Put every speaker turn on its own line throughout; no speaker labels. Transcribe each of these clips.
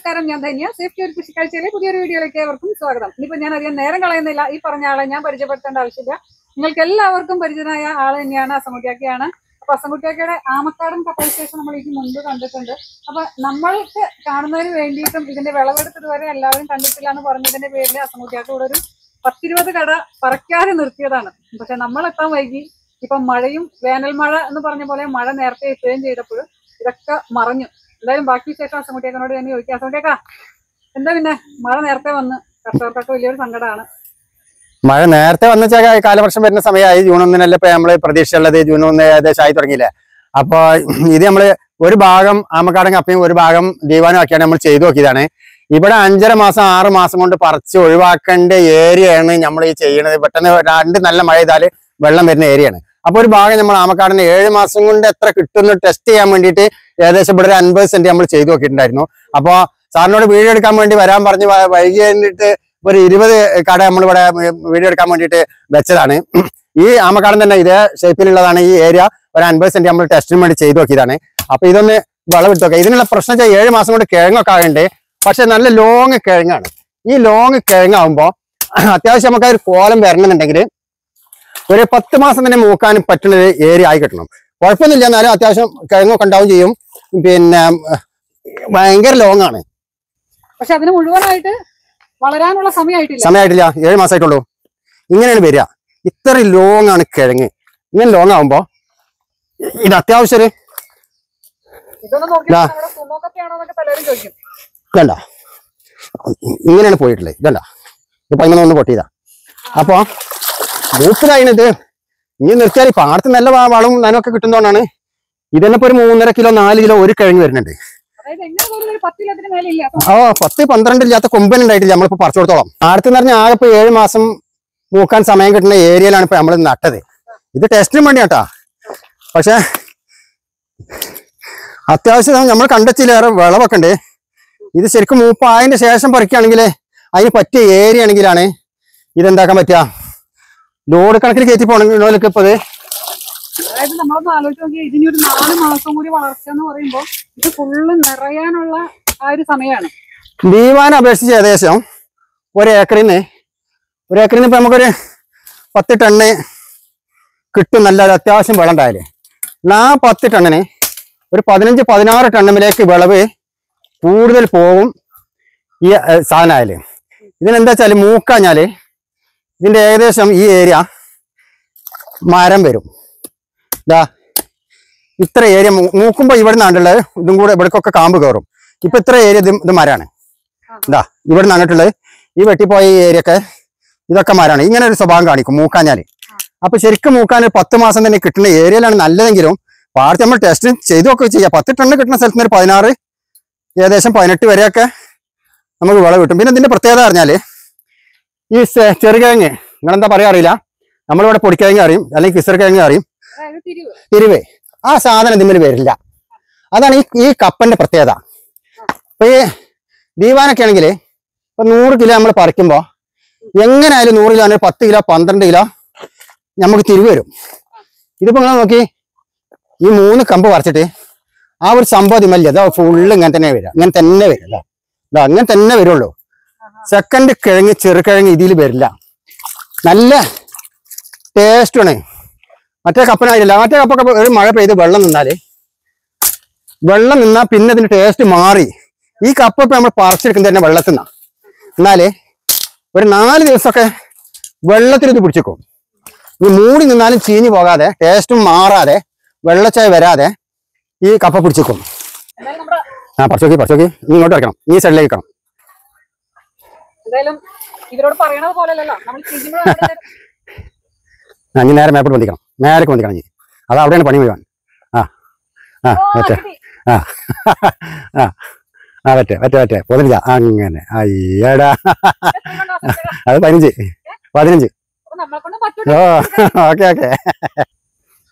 നമസ്കാരം, ഞാൻ ധന്യ. സേഫ്റ്റി ഒരു കൃഷിക്കാഴ്ചയിലെ പുതിയൊരു വീഡിയോയിലേക്ക് ഏവർക്കും സ്വാഗതം. ഇനിയിപ്പോൾ ഞാൻ അധികം നേരം കളയുന്നില്ല. ഈ പറഞ്ഞ ആളെ ഞാൻ പരിചയപ്പെടുത്തേണ്ട ആവശ്യമില്ല. നിങ്ങൾക്ക് എല്ലാവർക്കും പരിചിതനായ ആൾ തന്നെയാണ് അസംകുട്ടിയാക്കിയാണ്. അപ്പൊ അസംകുട്ടിയാക്കിയുടെ ആമക്കാടൻ കപ്പൽ സ്റ്റേഷൻ നമ്മൾ ഇതിന് മുൻപ് കണ്ടിട്ടുണ്ട്. അപ്പൊ നമ്മൾക്ക് കാണുന്നതിന് വേണ്ടിയിട്ടും ഇതിന്റെ വിളവെടുത്ത് ഇതുവരെ എല്ലാവരും കണ്ടിട്ടില്ല എന്ന് പറഞ്ഞതിന്റെ പേരിൽ അസംകുട്ടിയാക്കി ഇവിടെ ഒരു 10-20 കട പറക്കാതെ നിർത്തിയതാണ്. പക്ഷെ നമ്മൾ എത്താൻ വൈകി. ഇപ്പൊ മഴയും വേനൽ മഴ എന്ന് പറഞ്ഞ പോലെ മഴ നേരത്തെ എത്തുകയും ചെയ്തപ്പോൾ ഇതൊക്കെ മറഞ്ഞു. എന്തായാലും ബാക്കി ശേഷം അസംകുട്ടിയാക്കനോട് തന്നെ ചോദിക്കാം. അസംകുട്ടിയാക്ക, എന്താ പിന്നെ മഴ നേരത്തെ വന്ന് കർഷകർക്കൊക്കെ വലിയൊരു സങ്കടമാണ്.
മഴ നേരത്തെ വന്ന കാലവർഷം വരുന്ന സമയമായി. ജൂൺ 1 ഇപ്പൊ നമ്മള് പ്രതീക്ഷയുള്ളത്. ജൂൺ 1 ഏകദേശം ആയി തുടങ്ങിയില്ലേ. അപ്പൊ ഇത് നമ്മള് ഒരു ഭാഗം ആമക്കാടൻ കപ്പയും ഒരു ഭാഗം ദീവാനും ആക്കിയാണ് നമ്മൾ ചെയ്തു നോക്കിയതാണ്. ഇവിടെ 5.5 മാസം 6 മാസം കൊണ്ട് പറിച്ച് ഒഴിവാക്കേണ്ട ഏരിയയാണ് നമ്മൾ ഈ ചെയ്യണത്. പെട്ടെന്ന് 2 നല്ല മഴ ചെയ്താല് വെള്ളം വരുന്ന ഏരിയയാണ്. അപ്പൊ ഒരു ഭാഗം നമ്മൾ ആമക്കാടന് 7 മാസം കൊണ്ട് എത്ര കിട്ടുന്നു ടെസ്റ്റ് ചെയ്യാൻ വേണ്ടിയിട്ട് ഏകദേശം ഇവിടെ ഒരു 50 സെന്റ് നമ്മൾ ചെയ്തു നോക്കിയിട്ടുണ്ടായിരുന്നു. അപ്പൊ സാറിനോട് വീഡിയോ എടുക്കാൻ വേണ്ടി വരാൻ പറഞ്ഞ് വൈകി കഴിഞ്ഞിട്ട് ഒരു 20 കട നമ്മളിവിടെ വീഡിയോ എടുക്കാൻ വേണ്ടിയിട്ട് വെച്ചതാണ്. ഈ ആമക്കാടൻ തന്നെ ഇതേ ഷേപ്പിലുള്ളതാണ്. ഈ ഏരിയ ഒരു 50 സെന്റ് നമ്മൾ ടെസ്റ്റിന് വേണ്ടി ചെയ്തു നോക്കിയതാണ്. അപ്പൊ ഇതൊന്ന് വിളവെടുത്ത് നോക്കാം. ഇതിനുള്ള പ്രശ്നം വെച്ചാൽ 7 മാസം കൊണ്ട് കിഴങ്ങൊക്കെ ആകണ്ടേ. പക്ഷെ നല്ല ലോങ് കിഴങ്ങാണ്. ഈ ലോങ് കിഴങ്ങാകുമ്പോ അത്യാവശ്യം നമുക്ക് ഒരു കോലം വരണമെന്നുണ്ടെങ്കിൽ ഒരു 10 മാസം തന്നെ മൂക്കാനും പറ്റുന്ന ഏരിയ ആയി കിട്ടണം. കുഴപ്പമൊന്നുമില്ല, എന്നാലും അത്യാവശ്യം കിഴങ്ങൊക്കെ ഉണ്ടാവും ചെയ്യും. പിന്നെ ഭയങ്കര ലോങ് ആണ്.
പക്ഷെ അതിന് മുഴുവനായിട്ട് വളരാനുള്ള സമയമായിട്ടില്ല.
7 മാസമായിട്ടുള്ളൂ. ഇങ്ങനെയാണ് വരിക. ഇത്ര ലോങ് ആണ് കിഴങ്ങ്. ഇങ്ങനെ ലോങ് ആകുമ്പോ ഇത് അത്യാവശ്യം ഇതണ്ട ഇങ്ങനെയാണ് പോയിട്ടുള്ളത്. ഇതണ്ട ഇത് 11 പൊട്ടിയതാ. അപ്പൊ മൂപ്പിലായത് ഇനി നിർത്തിയാൽ പാടത്ത് നല്ല വളവും നനവൊക്കെ കിട്ടുന്നതുകൊണ്ടാണ്. ഇതന്നെ ഇപ്പൊ ഒരു 3.5 കിലോ 4 കിലോ ഒരു കിഴങ്ങ് വരുന്നുണ്ട്. 10-12 ഇല്ലാത്ത കൊമ്പൻ ഉണ്ടായിട്ടില്ല നമ്മളിപ്പോ പറിച്ചു കൊടുത്തോളം. പാടത്തെന്ന് പറഞ്ഞാൽ ആകെ ഇപ്പൊ 7 മാസം മൂക്കാൻ സമയം കിട്ടുന്ന ഏരിയയിലാണ് ഇപ്പൊ നമ്മൾ നട്ടത്. ഇത് ടെസ്റ്റിനും വേണ്ടിയാട്ടാ. പക്ഷെ അത്യാവശ്യം നമ്മൾ കണ്ടെത്തിയിലേറെ വിളവൊക്കെ ഉണ്ട്. ഇത് ശരിക്കും മൂപ്പായതിന്റെ ശേഷം പറിക്കുകയാണെങ്കിൽ അതിന് പറ്റിയ ഏരിയ ആണെങ്കിലാണ് ഇതെന്താക്കാൻ പറ്റുക. ലോഡ് കണക്കിൽ കയറ്റി പോകണമെങ്കിലൊക്കെ ഇപ്പൊ
അതായത് നമ്മളൊന്ന് ആലോചിച്ച് നോക്കി, ഇതിന് ഒരു 4 മാസം കൂടി വളർച്ച എന്ന് പറയുമ്പോൾ ഇത് ഫുള്ള് നിറയാനുള്ള ആ ഒരു സമയമാണ്.
ദീവാനെ അപേക്ഷിച്ച് ഏകദേശം ഒരു ഏക്കറിന് ഇപ്പൊ നമുക്കൊരു 10 ടണ്ണ് കിട്ടും. നല്ല അത്യാവശ്യം വെള്ളം ഉണ്ടായാലേ. ആ 10 ടണ്ണിന് ഒരു 15-16 ടണ്ണിലേക്ക് വിളവ് കൂടുതൽ പോവും ഈ സാധനമായാല്. ഇതിനെന്താ വെച്ചാല് മൂക്കാഞ്ഞാല് ഇതിന്റെ ഏകദേശം ഈ ഏരിയ മരം വരും. ഇതാ ഇത്ര ഏരിയ മൂക്കുമ്പോ ഇവിടെ നിന്നാണ്ടുള്ളത്. ഇതും കൂടെ ഇവിടേക്കൊക്കെ കാമ്പ് കയറും. ഇപ്പൊ ഇത്ര ഏരിയ ഇത് മരമാണ്. ഇതാ ഇവിടെ നിന്ന് അങ്ങോട്ടുള്ളത് ഈ വെട്ടിപ്പോയ ഈ ഏരിയൊക്കെ ഇതൊക്കെ മരമാണ്. ഇങ്ങനെ ഒരു സ്വഭാവം കാണിക്കും മൂക്കാഞ്ഞാല്. അപ്പൊ ശരിക്കും മൂക്കാൻ 10 മാസം തന്നെ കിട്ടുന്ന ഏരിയയിലാണ് നല്ലതെങ്കിലും പാടത്ത് നമ്മൾ ടെസ്റ്റ് ചെയ്തൊക്കെ ചെയ്യാം. 10 ടണ്ണ് കിട്ടുന്ന സ്ഥലത്ത് ഒരു 16 ഏകദേശം 18 വരെയൊക്കെ നമുക്ക് വിളവ് കിട്ടും. പിന്നെ ഇതിന്റെ പ്രത്യേകത പറഞ്ഞാല് ഈ ചെറുകിഴങ്ങ് നിങ്ങളെന്താ പറയാ അറിയില്ല. നമ്മളിവിടെ പൊടിക്കിഴങ്ങ് അറിയും, അല്ലെങ്കിൽ കിസർക്കിഴങ്ങ് അറിയും, തിരുവേ. ആ സാധനം ഇതിന്മേൽ വരില്ല. അതാണ് ഈ കപ്പന്റെ പ്രത്യേകത. ഇപ്പൊ ഈ ദീവാനൊക്കെ ആണെങ്കിൽ ഇപ്പൊ 100 കിലോ നമ്മൾ പറിക്കുമ്പോ എങ്ങനെയായാലും 100 കിലോ 10 കിലോ 12 കിലോ നമുക്ക് തിരിവ് വരും. ഇതിപ്പോ നിങ്ങൾ നോക്കി, ഈ 3 കമ്പ് പറിച്ചിട്ട് ആ ഒരു സംഭവം ഇതിമല്ല. അതാ ഫുള്ള് ഇങ്ങനെ തന്നെ വരിക. ഇങ്ങനെ തന്നെ വരില്ല. ഇതാ അങ്ങനെ തന്നെ വരുള്ളൂ. സെക്കൻഡ് കിഴങ്ങ് ചെറുകിഴങ്ങ് ഇതിൽ വരില്ല. നല്ല ടേസ്റ്റാണ്. മറ്റേ കപ്പനായില്ല. മറ്റേ കപ്പൊക്കെ ഒരു മഴ പെയ്ത് വെള്ളം നിന്നാൽ പിന്നെ ഇതിന്റെ ടേസ്റ്റ് മാറി. ഈ കപ്പ ഇപ്പൊ നമ്മൾ പറിച്ചെടുക്കുന്നത് തന്നെ വെള്ളത്തിൽ നിന്നാണ്. എന്നാലേ ഒരു 4 ദിവസമൊക്കെ വെള്ളത്തിൽ ഇത് പിടിച്ചേക്കും. ഈ മൂടി നിന്നാലും ചീഞ്ഞു പോകാതെ ടേസ്റ്റും മാറാതെ വെള്ളച്ചായ വരാതെ ഈ കപ്പ പിടിച്ചേക്കും. പറിച്ചോക്കി നീ ഇങ്ങോട്ട് വയ്ക്കണം. ഈ സൈഡിലേക്ക് വെക്കണം. ഇനി നേരെ മേപ്പോട്ട് പൊന്തിക്കണം. നേരേക്ക് പൊന്തിക്കണം. ഇനി അത് അവിടെയാണ് പണി മുഴുവൻ. പറ്റേ പൊതിനില്ല. അങ്ങനെ അയ്യടാ അത് 15. ഓ ഓക്കെ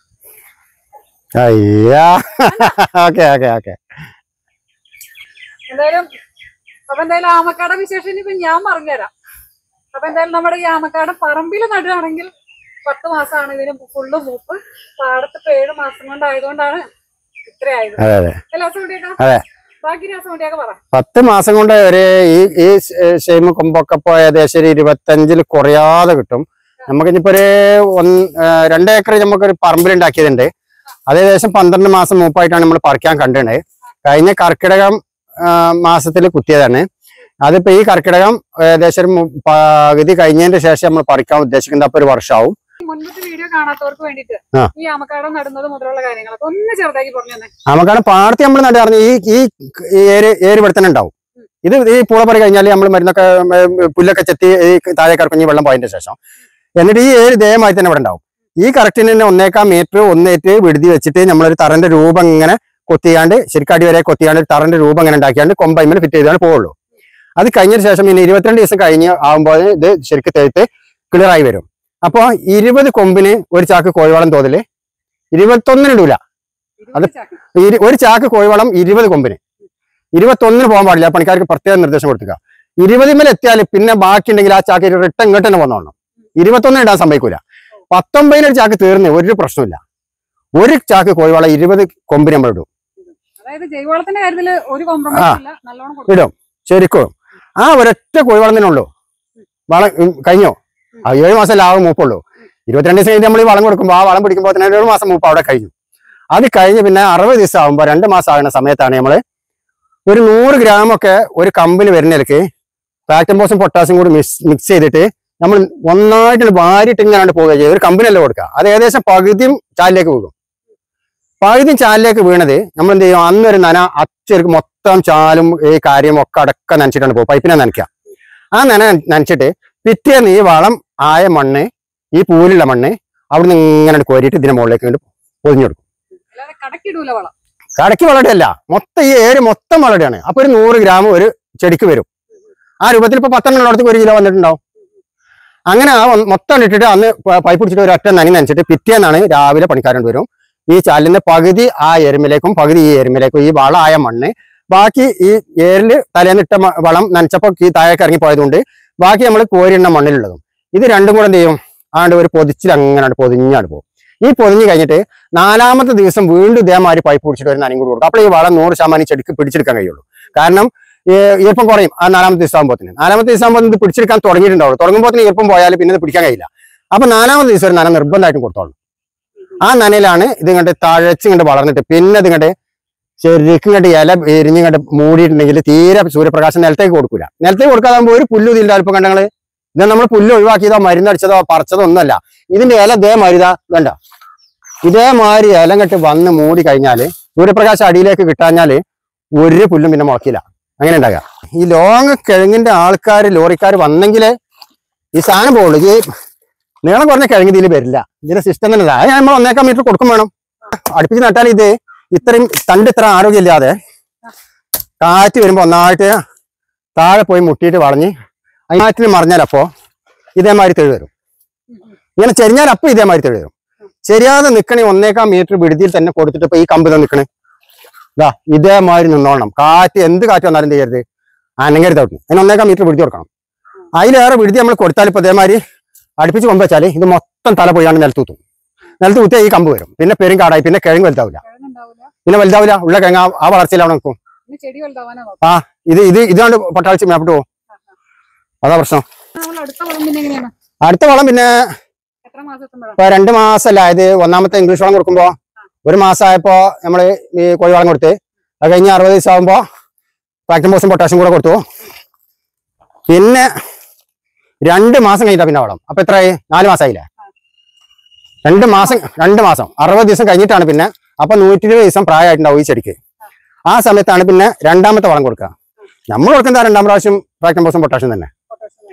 അയ്യാ ഓക്കെ.
എന്തായാലും ആമക്കാട വിശേഷം ഇപ്പൊ ഞാൻ പറഞ്ഞുതരാം. അപ്പൊ എന്തായാലും നമ്മുടെ ഈ ആമക്കാട പറമ്പിൽ നടുകയാണെങ്കിൽ 10 മാസമാണ് ഇതിന് ഫുള്ള് മൂപ്പ്. പാടത്ത് 7 മാസം കൊണ്ടായതുകൊണ്ടാണ് ഇത്രയായത്. ബാക്കി രാസമുണ്ടിയൊക്കെ പറ.
10 മാസം കൊണ്ട് ഒരു ഈ ഷെയിം കൊമ്പൊക്കെ പോയ ഏകദേശം ഒരു 25 കുറയാതെ കിട്ടും. നമുക്കിപ്പോ ഒരു 2 ഏക്കർ നമുക്കൊരു പറമ്പിലുണ്ടാക്കിയതുണ്ട്. അത് ഏകദേശം 12 മാസം മൂപ്പായിട്ടാണ് നമ്മൾ പറിക്കാൻ കണ്ടിട്ടുണ്ട്. കഴിഞ്ഞ കർക്കിടകം മാസത്തിൽ കുത്തിയതാണ്. അതിപ്പോ ഈ കർക്കിടകം ഏകദേശം പകുതി കഴിഞ്ഞതിന് ശേഷം നമ്മൾ പറിക്കാൻ ഉദ്ദേശിക്കുന്നത്. അപ്പൊ ഒരു വർഷമാവും.
മുൻപത്തെ വീഡിയോ കാണാത്തവർക്ക് വേണ്ടിട്ട് ഈ ആമക്കാടം നടുന്നത് മുതലുള്ള കാര്യങ്ങളൊക്കെ ഒന്ന് ചെറുതാക്കി പറഞ്ഞു തന്നെ.
ആമക്കാടം പാടത്തി നമ്മൾ നടാറുണ്ട്. ഈ ഏര് ഇവിടെ തന്നെ ഉണ്ടാവും. ഇത് ഈ പൂളപ്പറി കഴിഞ്ഞാൽ നമ്മൾ മരുന്നൊക്കെ പുല്ലൊക്കെ ചെത്തി ഈ താഴെ കറക്കുഞ്ഞ് വെള്ളം പോയതിന്റെ ശേഷം എന്നിട്ട് ഈ ഏര് ദേഹമായി തന്നെ ഇവിടെ ഉണ്ടാവും. ഈ കറക്റ്റിന് തന്നെ 1.25 മീറ്റർ 1 വിടുതി വെച്ചിട്ട് നമ്മളൊരു തറന്റെ രൂപം ഇങ്ങനെ കൊത്തിയാണ്ട് ശരിക്കാടി വരെ കൊത്തിയാണ്ട് ഒരു തറന്റെ രൂപം ഇങ്ങനെ ഉണ്ടാക്കിയാണ്ട് കൊമ്പൈമൽ ഫിറ്റ് ചെയ്താണ് പോവുള്ളൂ. അത് കഴിഞ്ഞതിന് ശേഷം പിന്നെ 22 ദിവസം കഴിഞ്ഞ് ആകുമ്പോൾ ഇത് ശരിക്കും തെഴുത്ത് ക്ലിയറായി വരും. അപ്പൊ 20 കൊമ്പിന് ഒരു ചാക്ക് കോഴിവളം തോതില് 21 ഇടൂല. അത് ഒരു ചാക്ക് കോഴിവളം 20 കൊമ്പിന് 21 പോകാൻ പാടില്ല. പണിക്കാർക്ക് പ്രത്യേക നിർദ്ദേശം കൊടുക്കുക. 20 എത്തിയാൽ പിന്നെ ബാക്കി ഉണ്ടെങ്കിൽ ആ ചാക്ക് റിട്ടേൺ ഇങ്ങോട്ട് തന്നെ വന്നോളണം. 21 ഇടാൻ സംഭവിക്കൂല. 19 ഒരു ചാക്ക് തീർന്ന് ഒരു പ്രശ്നമില്ല. ഒരു ചാക്ക് കോഴിവളം 20 കൊമ്പിന് നമ്മൾ ഇടും.
ജൈവവളത്തിന്റെ കാര്യത്തിൽ ഒരു കോംപ്രമൈസ് ഇല്ല. നല്ലോണം
ഇടും ശരിക്കും. ആ ഒരൊറ്റ കോഴിവളം തന്നെ ഉള്ളൂ. വളം കഴിഞ്ഞോ 7 മാസം ലാഭം മൂപ്പുള്ളൂ. 22 ദിവസം കഴിഞ്ഞ് നമ്മൾ ഈ വളം കൊടുക്കുമ്പോൾ ആ വളം പിടിക്കുമ്പോൾ തന്നെ 7 മാസം മൂപ്പ് അവിടെ കഴിഞ്ഞു. അത് കഴിഞ്ഞ് പിന്നെ 60 ദിവസം ആകുമ്പോൾ 2 മാസം ആകുന്ന സമയത്താണ് നമ്മൾ ഒരു 100 ഗ്രാമൊക്കെ ഒരു കമ്പിന് വരുന്നതിലേക്ക് ഫാക്ടംബോസും പൊട്ടാസ്യം കൂടി മിക്സ് ചെയ്തിട്ട് നമ്മൾ ഒന്നായിട്ട് വാരിട്ട് ഇങ്ങനെ പോവുക ചെയ്യും. ഒരു കമ്പിനല്ല കൊടുക്കുക. അത് ഏകദേശം പകുതിയും ചാലിലേക്ക് വീഴും. പകുതിയും ചാലിലേക്ക് വീണത് നമ്മൾ എന്ത് ചെയ്യും? അന്നൊരു അച്ചർക്ക് മൊത്തം ചാലും ഈ കാര്യം ഒക്കെ അടക്കം നനച്ചിട്ടാണ് പോകും. പൈപ്പിനെ നനയ്ക്കുക. ആ നനച്ചിട്ട് പിറ്റേന്ന് ഈ വളം ആയ മണ്ണ് ഈ പൂലുള്ള മണ്ണ് അവിടുന്ന് ഇങ്ങനെ കോരിയിട്ട് ഇതിന്റെ മുകളിലേക്ക് കൊണ്ട് പൊതിഞ്ഞു കൊടുക്കും. കടക്കി വളരെയല്ല, മൊത്തം ഈ ഏര് മൊത്തം വളരെയാണ്. അപ്പൊ ഒരു 100 ഗ്രാം ഒരു ചെടിക്ക് വരും. ആ രൂപത്തിൽ ഇപ്പൊ 10 എണ്ണത്തിലേക്ക് 1 കിലോ വന്നിട്ടുണ്ടാവും. അങ്ങനെ ആ മൊത്തം ഇട്ടിട്ട് അന്ന് പൈപ്പ് പിടിച്ചിട്ട് ഒരു ഒറ്റ നനച്ചിട്ട് പിറ്റേന്നാണ് രാവിലെ പണിക്കാരൻ വരും. ഈ ചാലിന്റെ പകുതി ആ എരുമിലേക്കും പകുതി ഈ എരുമിലേക്കും ഈ വളമായ മണ്ണ് ബാക്കി ഈ ഏരില് തലേന്നിട്ട വളം നനച്ചപ്പോ ഈ താഴേക്ക് ഇറങ്ങി പോയതുകൊണ്ട് ബാക്കി നമ്മൾ കോരിയെണ്ണ മണ്ണിലുള്ളതും ഇത് രണ്ടും കൂടെ എന്ത് ചെയ്യും? ആണ്ട് ഒരു പൊതിച്ചിൽ അങ്ങനെ പൊതിഞ്ഞാണ് പോകും. ഈ പൊതിഞ്ഞ് കഴിഞ്ഞിട്ട് 4ാമത്തെ ദിവസം വീണ്ടും ഇതേമാതിരി പൈപ്പ് പിടിച്ചിട്ട് ഒരു നനയും കൂടി കൊടുക്കും. അപ്പോൾ ഈ വളം 100% ചെടിക്ക് പിടിച്ചെടുക്കാൻ കഴിയുള്ളൂ. കാരണം ഈർപ്പം കുറയും ആ 4ാമത്തെ ദിവസം ആകുമ്പോഴത്തേന്. 4ാമത്തെ ദിവസം ആകുമ്പോൾ ഇത് പിടിച്ചെടുക്കാൻ തുടങ്ങിയിട്ടുണ്ടാവുള്ളൂ. തുടങ്ങുമ്പോഴത്തേന് ഈർപ്പം പോയാൽ പിന്നെ ഇത് പിടിക്കാൻ കഴിയില്ല. അപ്പൊ 4ാമത്തെ ദിവസം ഒരു നന നിർബന്ധമായിട്ടും കൊടുത്തോളൂ. ആ നനയിലാണ് ഇത് ഇങ്ങോട്ട് തഴച്ചിങ്ങോട്ട് വളർന്നിട്ട് പിന്നെ ഇതിങ്ങോട്ട് ശരിക്കും ഇങ്ങോട്ട് ഇല എരിഞ്ഞിങ്ങോട്ട് മൂടിയിട്ടുണ്ടെങ്കിൽ തീരെ സൂര്യപ്രകാശം നിലത്തേക്ക് കൊടുക്കൂല. നിലത്തേക്ക് കൊടുക്കാതാകുമ്പോൾ ഒരു പുല്ല് ഇതില്ല. അല്പം കണ്ടങ്ങള് ഇത് നമ്മൾ പുല്ല് ഒഴിവാക്കിയതോ മരുന്നടിച്ചതോ പറിച്ചതോ ഒന്നല്ല. ഇതിന്റെ ഇല ഇതേമാതിരി വേണ്ട ഇതേമാതിരി ഇല കെട്ട് വന്ന് മൂടി കഴിഞ്ഞാല് സൂര്യപ്രകാശം അടിയിലേക്ക് കിട്ടാഞ്ഞാല് ഒരു പുല്ലും പിന്നെ മുളക്കില്ല. അങ്ങനെ ഉണ്ടാകുക. ഈ ലോങ് കിഴങ്ങിന്റെ ലോറിക്കാർ വന്നെങ്കിലേ ഈ സാധനം പോകുള്ളൂ. ഈ നീളം കുറഞ്ഞ കിഴങ്ങ് ഇതിൽ വരില്ല. ഇതിന്റെ സിസ്റ്റം തന്നെ അത് നമ്മൾ 1.25 മീറ്റർ കൊടുക്കും വേണം. അടുപ്പിച്ച് നട്ടാൽ ഇത് ഇത്രയും തണ്ട് ഇത്ര ആരോഗ്യമില്ലാതെ കാറ്റ് വരുമ്പോ ഒന്നായിട്ട് താഴെ പോയി മുട്ടിയിട്ട് വളഞ്ഞ് അതിനാറ്റിന് മറിഞ്ഞാലപ്പോ ഇതേമാതിരി തെളി വരും. ഇങ്ങനെ ചെരിഞ്ഞാൽ അപ്പൊ ഇതേമാതിരി തെളി വരും. ചെരിയാതെ നിക്കണേ 1.25 മീറ്റർ വിടുതിയിൽ തന്നെ കൊടുത്തിട്ട് ഇപ്പൊ ഈ കമ്പ് നിൽക്കണേ ഇതാ ഇതേമാതിരി നിന്നോളണം. കാറ്റ് എന്ത് കാറ്റ് വന്നാലും ചെയ്യരുത്, അനങ്ങരുത്. ഔട്ട് അതിന് 1.25 മീറ്റർ വിടുതി കൊടുക്കണം. അതിലേറെ വിടുതി നമ്മൾ കൊടുത്താൽ ഇപ്പൊ ഇതേമാതിരി അടുപ്പിച്ച് കൊമ്പ് വെച്ചാൽ ഇത് മൊത്തം തല പോയാണ് നിലത്ത് കുത്തിയാൽ ഈ കമ്പ് വരും. പിന്നെ പെരും കാടായി പിന്നെ കിഴങ്ങ് വലുതാവില്ല. പിന്നെ വലുതാവില്ല. ഉള്ള കിഴങ്ങ് ആ വളർച്ചയിലാണ് നിൽക്കും. ആ ഇതാണ്ട് പൊട്ടാഴ്ച മേപ്പിട്ട് പോകും. അതാ പ്രശ്നം. അടുത്ത വളം പിന്നെ ഇപ്പൊ 2 മാസമല്ല. ഇത് 1ാമത്തെ ഇംഗ്ലീഷ് വളം കൊടുക്കുമ്പോ 1 മാസമായപ്പോ നമ്മള് ഈ കോഴിവളം കൊടുത്ത് അത് കഴിഞ്ഞ് 60 ദിവസം ആകുമ്പോ ഫാക്ടംബോസും പൊട്ടാഷ്യം കൂടെ കൊടുത്തു. പിന്നെ 2 മാസം കഴിഞ്ഞിട്ടാ പിന്നെ വളം. അപ്പൊ എത്രയായി? 4 മാസമായില്ലേ? 2 മാസം 60 ദിവസം കഴിഞ്ഞിട്ടാണ് പിന്നെ. അപ്പൊ 120 ദിവസം പ്രായമായിട്ടുണ്ടാവും ഈ ചെടിക്ക്. ആ സമയത്താണ് പിന്നെ 2ാമത്തെ വളം കൊടുക്കുക. നമ്മൾ കൊടുക്കുന്ന 2ാം പ്രാവശ്യം ഫാക്ടംബോസും പൊട്ടാഷ്യം തന്നെ.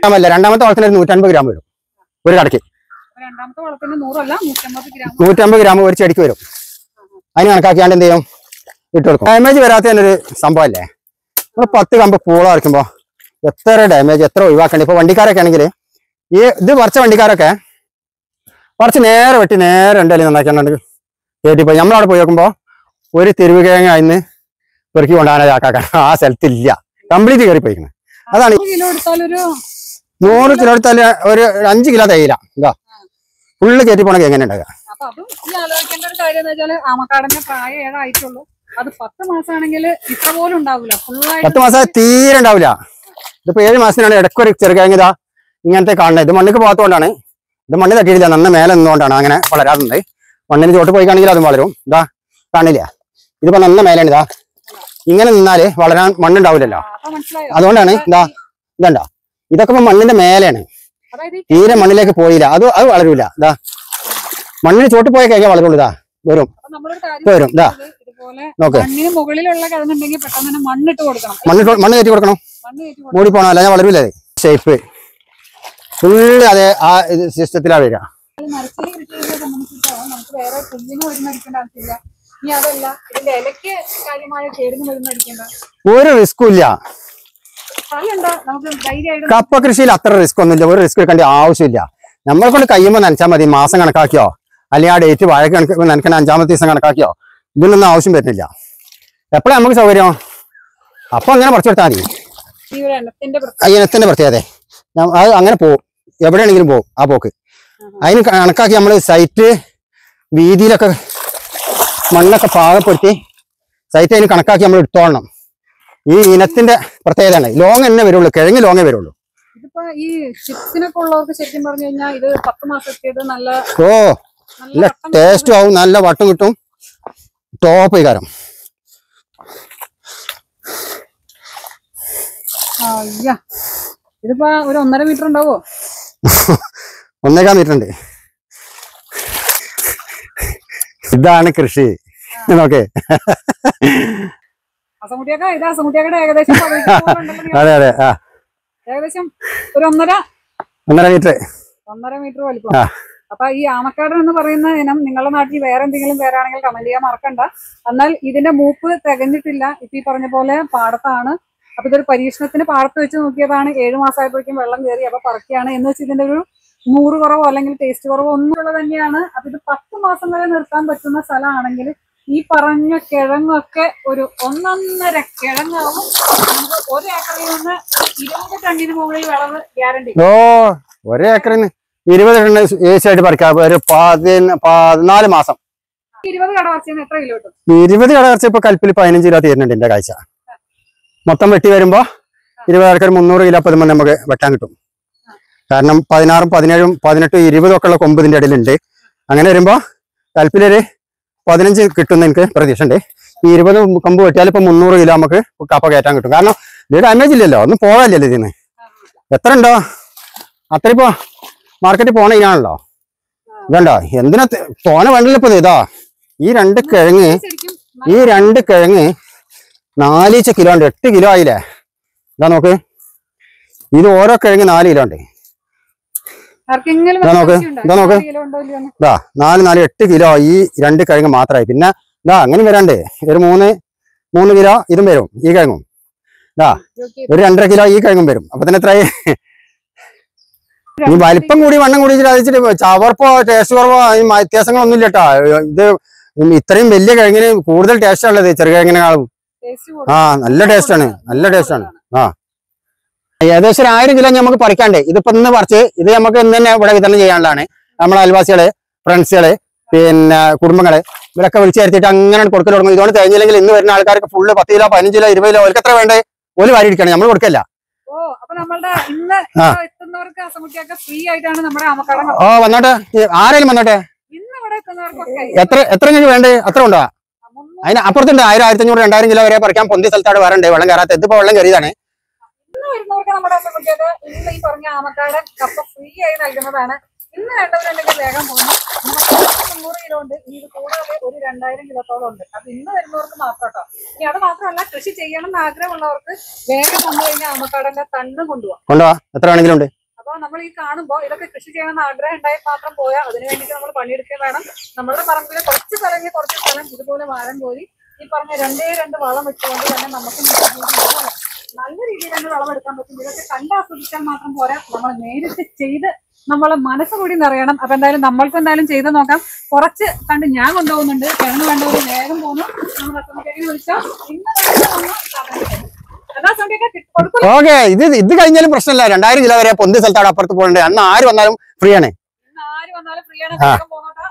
2ാമത്തെ വളത്തിന് 150 ഗ്രാം വരും ഒരു കടക്ക്. 150 ഗ്രാം ഒരു ചെടിക്ക് വരും. അതിന് കണക്കാക്കിയാണ്ട് എന്ത് ചെയ്യും? ഇട്ട് കൊടുക്കും. ഡാമേജ് വരാത്തതിനൊരു സംഭവമല്ലേ. നമ്മൾ 10 കമ്പ് പൂള വരയ്ക്കുമ്പോ എത്ര ഡാമേജ് എത്ര ഒഴിവാക്കണ്ടേ. ഇപ്പൊ വണ്ടിക്കാരൊക്കെ ആണെങ്കിൽ ഈ ഇത് പറിച്ച വണ്ടിക്കാരൊക്കെ പറിച്ച് നേരെ വെട്ടി നേരെ ഉണ്ടല്ലേ നന്നാക്കിയാണ്ട് കയറ്റിപ്പോയി. നമ്മളവിടെ പോയി നോക്കുമ്പോ ഒരു തെരുവ് കിഴങ്ങ് അതിന് പെറുക്കി കൊണ്ടാണ് ആക്കാക്കാൻ ആ സ്ഥലത്തില്ല. കംപ്ലീറ്റ് കയറി പോയിക്കുന്നത്. അതാണ് 100 കിലോ എടുത്താൽ ഒരു 5 കിലോ തേയില ഇതാ ഫുള്ള് കയറ്റി പോണെങ്കിൽ എങ്ങനെ ഉണ്ടാകുക.
അത് 10 മാസമാണെങ്കിൽ ഇത്ര പോലും ഉണ്ടാവില്ല, ഫുള്ളായിട്ട്
10 മാസം തീരെ ഉണ്ടാവില്ല. ഇതിപ്പോ 7 മാസത്തിനാണ് ഇടയ്ക്കൊരു ചെറുകിഴങ്ങ് ഇതാ ഇങ്ങനത്തെ കാണുന്നത്. ഇത് മണ്ണിക്ക് പോകാത്തതുകൊണ്ടാണ്, ഇത് മണ്ണ് തട്ടിയിട്ടില്ല, നന്ന മേലെ നിന്നുകൊണ്ടാണ് അങ്ങനെ വളരാറുണ്ട്. മണ്ണിന് ചോട്ട് പോയി കാണെങ്കിൽ അതും വളരും. ഇതാ കാണില്ല, ഇതിപ്പോ നന്ന മേലാണ്. ഇതാ ഇങ്ങനെ നിന്നാല് വളരാൻ മണ്ണുണ്ടാവില്ലല്ലോ, അതുകൊണ്ടാണ് ഇതണ്ട. ഇതൊക്കെ ഇപ്പൊ മണ്ണിന്റെ മേലെയാണ്, തീരെ മണ്ണിലേക്ക് പോയില്ല, അത് വളരൂല. ഇതാ മണ്ണിന് ചോട്ട് പോയി കഴിഞ്ഞാൽ വളരുള്ളൂ. ഇതാ വരും വരും. ഇതാ നോക്ക്, മണ്ണ് കയറ്റി കൊടുക്കണം, മൂടി പോണോ അല്ല ഞാൻ വളരൂല. ഷേപ്പ് ഫുള്ള് അതെ ആ സിസ്റ്റത്തിലാ വരിക. ഒരു റിസ്കും ഇല്ല. കപ്പ കൃഷിയിൽ അത്ര റിസ്ക് ഒന്നുമില്ല, ഒരു റിസ്ക് എടുക്കേണ്ട ആവശ്യമില്ല. നമ്മളെ കൊണ്ട് കഴിയുമ്പോൾ നനച്ചാൽ മതി. മാസം കണക്കാക്കിയോ അല്ലെങ്കിൽ ആ ഡേറ്റ് വാഴ നനക്കാൻ 5-ാമത്തെ ദിവസം കണക്കാക്കിയോ ഇതിനൊന്നും ആവശ്യം വരുന്നില്ല. എപ്പോഴാണ് നമുക്ക് സൗകര്യം അപ്പൊ അങ്ങനെ പറിച്ചു കൊടുത്താൽ മതി. ഇനത്തിന്റെ പ്രത്യേകത അത് അങ്ങനെ പോകും, എവിടെയാണെങ്കിലും പോകും ആ പോക്ക്. അതിന് കണക്കാക്കി നമ്മൾ സൈറ്റ് വീതിയിലൊക്കെ മണ്ണൊക്കെ പാകപ്പെടുത്തി സൈറ്റ് അതിന് കണക്കാക്കി നമ്മൾ എടുത്തോളണം. ഈ ഇനത്തിന്റെ പ്രത്യേകതയാണ്. ലോങ് തന്നെ വരുള്ളൂ, കിഴങ്ങ് ലോങ്ങേ വരുള്ളൂ.
ഈ ചിപ്സിനൊക്കെ ഉള്ളവർക്ക് ശരിക്കും പറഞ്ഞു കഴിഞ്ഞാൽ ഇത് 10 മാസത്തേത് നല്ല
നല്ല ടേസ്റ്റും ആവും, നല്ല വട്ടം കിട്ടും, ടോപ്പ് കാരം.
ഇതിപ്പോ ഒരു 1.5 മീറ്റർ ഉണ്ടാവോ?
1.25 മീറ്റർ ഉണ്ട്. ഇതാണ് കൃഷി. നോക്കേ
ഏകദേശം
അതെ അതെ
ഏകദേശം ഒരു 1.5 മീറ്റർ വലിപ്പം. അപ്പൊ ഈ ആമക്കാടൻ എന്ന് പറയുന്ന ഇനം നിങ്ങളുടെ നാട്ടിൽ വേറെ എന്തെങ്കിലും പേരാണെങ്കിൽ കമന്റ് ചെയ്യാൻ മറക്കണ്ട. എന്നാൽ ഇതിന്റെ മൂപ്പ് തികഞ്ഞിട്ടില്ല. ഇപ്പൊ ഈ പറഞ്ഞ പോലെ പാടത്താണ്. അപ്പൊ ഇതൊരു പരീക്ഷണത്തിന് പാടത്ത് വെച്ച് നോക്കിയതാണ്. 7 മാസമായപ്പോഴേക്കും വെള്ളം കയറി. അപ്പൊ പറക്കുകയാണ് എന്ന് വെച്ച് ഇതിന്റെ ഒരു മൂറ് കുറവോ അല്ലെങ്കിൽ ടേസ്റ്റ് കുറവോ ഒന്നുമുള്ളത് തന്നെയാണ്. അപ്പൊ ഇത് 10 മാസം വരെ നിർത്താൻ പറ്റുന്ന സ്ഥലമാണെങ്കിൽ ഈ പറഞ്ഞ കിഴങ്ങൊക്കെ ഒരു 1.5 കിഴങ്ങാവും. നമുക്ക് 1 ഏക്കറിൽ നിന്ന് 20 ടണ്ണിന് മുകളിൽ വിളവ് ഗ്യാരണ്ടി.
ഒരേ ഏക്കറിന് 20 ടണ്ണ് ഏച്ചായിട്ട് പറിക്കാം. ഒരു 14 മാസം.
20 കട പറിച്ചത് എത്ര കിലോ കിട്ടും?
20 കട പറിച്ച ഇപ്പൊ കൽപ്പിൽ 15 കിലോ തീരുന്നുണ്ട് എന്റെ കാഴ്ച. മൊത്തം വെട്ടി വരുമ്പോ 20 ആൾക്കാർ 300 കിലോ പതുമ്പോൾ നമുക്ക് വെട്ടാൻ കിട്ടും. കാരണം 16, 17, 18, 20 ഒക്കെ ഉള്ള കൊമ്പ് ഇതിന്റെ ഇടയിലുണ്ട്. അങ്ങനെ വരുമ്പോ കൽപ്പിലൊരു 15 കിട്ടുന്ന എനിക്ക് പ്രതീക്ഷ ഉണ്ട്. ഈ 20 കൊമ്പ് വെട്ടിയാൽ ഇപ്പൊ 300 കിലോ നമുക്ക് കപ്പ കയറ്റാൻ കിട്ടും. കാരണം ഇത് ഡാമേജ് ഇല്ലല്ലോ, ഒന്നും പോകാനില്ലല്ലോ ഇതിന്. എത്ര ഉണ്ടോ അത്ര ഇപ്പൊ മാർക്കറ്റിൽ പോണ ഇതിനാണല്ലോ. ഇതുണ്ടോ എന്തിനാ തോന വേണ്ടല്ലോ ഇപ്പൊ. ഇതാ ഈ 2 കിഴങ്ങ് 4 കിലോ ഉണ്ട്. 8 കിലോ ആയില്ലേ. ഇതാ നോക്ക്, ഇത് ഓരോ കിഴങ്ങ് 4 കിലോ ഉണ്ട്. നോക്ക് ഇതാ നോക്ക്, ഇതാ 4, 8 കിലോ ഈ 2 കിഴങ്ങ് മാത്രമായി. പിന്നെ ഇതാ അങ്ങനെ വരാണ്ട് ഒരു 3 കിലോ ഇതും വരും. ഈ കിഴങ്ങും ഇതാ ഒരു 2.5 കിലോ ഈ കിഴങ്ങും വരും. അപ്പൊ തന്നെ എത്രയായി? ഈ വലിപ്പം കൂടി വണ്ണം കൂടി അതിച്ചിട്ട് ചവർപ്പോ ടേസ്റ്റ് കുറവോ ഈ വ്യത്യാസങ്ങളൊന്നും ഇല്ല കേട്ടോ. ഇത് ഇത്രയും വലിയ കിഴങ്ങിന് കൂടുതൽ ടേസ്റ്റ് ഉള്ളത് ചെറുകിഴങ്ങിനെക്കാളും. നല്ല ടേസ്റ്റാണ്, നല്ല ടേസ്റ്റാണ്. ഏകദേശം 1000 കിലോ നമുക്ക് പറിക്കാണ്ട്. ഇതിപ്പോ ഇന്ന് പറിച്ച് ഇത് നമുക്ക് ഇന്ന് തന്നെ ഇവിടെ വിതരണം ചെയ്യാനുള്ളതാണ്. നമ്മളെ അയൽവാസികള്, ഫ്രണ്ട്സുകള്, പിന്നെ കുടുംബങ്ങള് ഇവരൊക്കെ വിളിച്ചു ചേർത്തിട്ട് അങ്ങനെ കൊടുക്കൽ തുടങ്ങും. ഇതുകൊണ്ട് കഴിഞ്ഞില്ലെങ്കിൽ ഇന്ന് വരുന്ന ആൾക്കാർക്ക് ഫുള്ള് 10 കിലോ 15 കിലോ 20 കിലോ ഓർക്ക് എത്ര വേണ്ടേ ഓല് വാരി ഇരിക്കണം, നമ്മൾ കൊടുക്കല്ല. വന്നോട്ടെ, ആരെങ്കിലും വന്നോട്ടെ. എത്ര നിങ്ങൾക്ക് വേണ്ടേ അത്ര ഉണ്ടോ? അതിന് അപ്പുറത്തുണ്ട് 1000, 1500, 2000 കിലോ വരെ പറിക്കാൻ പൊന്തിയ സ്ഥലത്താണ് വരണ്ടേ. വെള്ളം കയറാത്ത ഇതിപ്പോ വെള്ളം കയറിയതാണ്.
ഇന്ന് ഈ പറഞ്ഞ ആമക്കാടൻ കപ്പ ഫ്രീ ആയി നൽകുന്നതാണ്. ഇന്ന് വേണ്ടവരുണ്ടെങ്കിൽ വേഗം പോകുന്നു. 300 കിലോ ഉണ്ട്. ഇത് കൂടാതെ ഒരു 2000 കിലോത്തോളം ഉണ്ട്. അത് ഇന്ന് വരുന്നവർക്ക് മാത്രം കേട്ടോ. ഇനി അത് മാത്രമല്ല, കൃഷി ചെയ്യണം എന്ന് ആഗ്രഹമുള്ളവർക്ക് വേഗം വന്നു കഴിഞ്ഞാൽ ആമക്കാടന്റെ തണ്ട് കൊണ്ടുപോവാ.
എത്ര വേണമെങ്കിലും ഉണ്ട്.
അപ്പൊ നമ്മൾ ഈ കാണുമ്പോൾ ഇതൊക്കെ കൃഷി ചെയ്യണമെന്ന് ആഗ്രഹം ഉണ്ടായി മാത്രം പോയാൽ അതിന് വേണ്ടിയിട്ട് നമ്മൾ പണിയെടുക്കുക വേണം. നമ്മളുടെ പറമ്പിലെ കുറച്ച് സ്ഥലം ഇതുപോലെ വാരം കോരി ഈ പറഞ്ഞ 2 വളം വെച്ചുകൊണ്ട് തന്നെ നമുക്ക് നല്ല രീതിയിൽ തന്നെ വളമെടുക്കാൻ പറ്റും. ഇതൊക്കെ കണ്ടാസ്വദിച്ചാൽ മാത്രം പോരാ, നമ്മൾ നേരിട്ട് ചെയ്ത് നമ്മളെ മനസ്സ് കൂടി നിറയണം. അപ്പൊ എന്തായാലും നമ്മൾക്ക് എന്തായാലും ചെയ്ത് നോക്കാം. കുറച്ച് കണ്ട് ഞാൻ കൊണ്ടുപോകുന്നുണ്ട്. കിഴങ്ങ് വേണ്ടവർ വേഗം പോകുന്നു. നമ്മൾ അസംഖ്യക്ക് വിളിച്ചാൽ
ഓക്കെ. ഇത് കഴിഞ്ഞാലും പ്രശ്നമില്ല. 2000 കിലോ വരെ പൊന്തി സ്ഥലത്താണ് അപ്പുറത്ത് പോകേണ്ടത്. അന്ന് ആര് വന്നാലും ഫ്രീ ആണ്.
വേഗം പോന്നോട്ടാ.